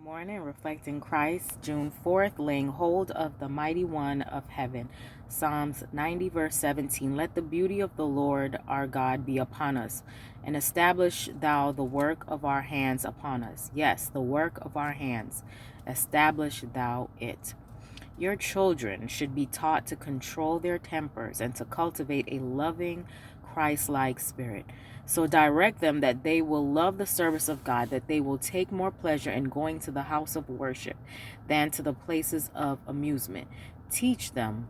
Morning, reflecting Christ, June 4th, laying hold of the mighty one of heaven. Psalms 90, verse 17. Let the beauty of the Lord our God be upon us, and establish thou the work of our hands upon us. Yes, the work of our hands. Establish thou it. Your children should be taught to control their tempers and to cultivate a loving, Christ-like spirit. So direct them that they will love the service of God, that they will take more pleasure in going to the house of worship than to the places of amusement. Teach them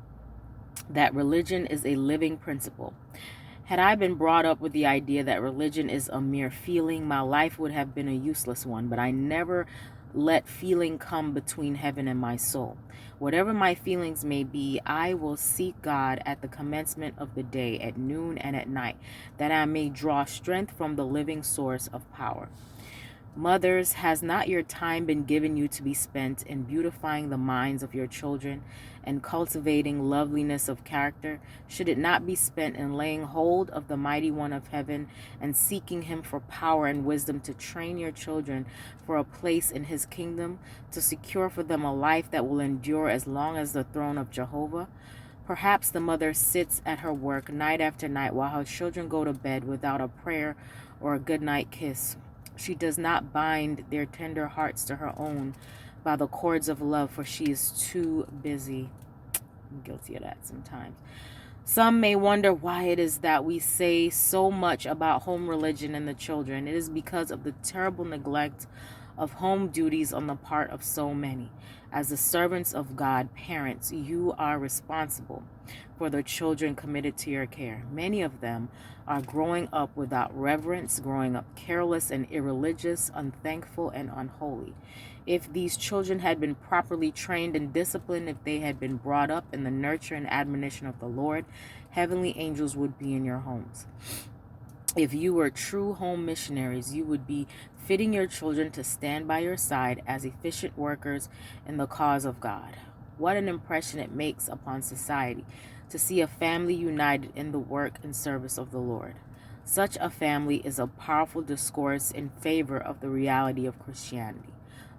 that religion is a living principle. Had I been brought up with the idea that religion is a mere feeling, my life would have been a useless one, but I never let feeling come between heaven and my soul. Whatever my feelings may be, I will seek God at the commencement of the day, at noon and at night, that I may draw strength from the living source of power. Mothers, has not your time been given you to be spent in beautifying the minds of your children and cultivating loveliness of character? Should it not be spent in laying hold of the mighty one of heaven and seeking him for power and wisdom to train your children for a place in his kingdom, to secure for them a life that will endure as long as the throne of Jehovah? Perhaps the mother sits at her work night after night while her children go to bed without a prayer or a good night kiss. She does not bind their tender hearts to her own by the cords of love, for she is too busy. I'm guilty of that sometimes. Some may wonder why it is that we say so much about home religion and the children. It is because of the terrible neglect of home duties on the part of so many. As the servants of God, parents, you are responsible for the children committed to your care. Many of them are growing up without reverence, growing up careless and irreligious, unthankful and unholy. If these children had been properly trained and disciplined, if they had been brought up in the nurture and admonition of the Lord, heavenly angels would be in your homes. If you were true home missionaries, you would be fitting your children to stand by your side as efficient workers in the cause of God. What an impression it makes upon society to see a family united in the work and service of the Lord. Such a family is a powerful discourse in favor of the reality of Christianity.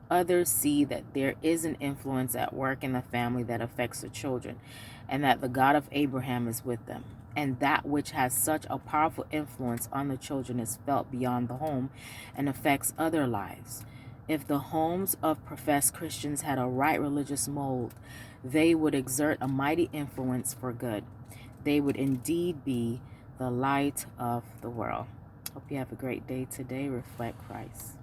Others see that there is an influence at work in the family that affects the children, and that the God of Abraham is with them. And that which has such a powerful influence on the children is felt beyond the home and affects other lives. If the homes of professed Christians had a right religious mold, they would exert a mighty influence for good. They would indeed be the light of the world. Hope you have a great day today. Reflect Christ.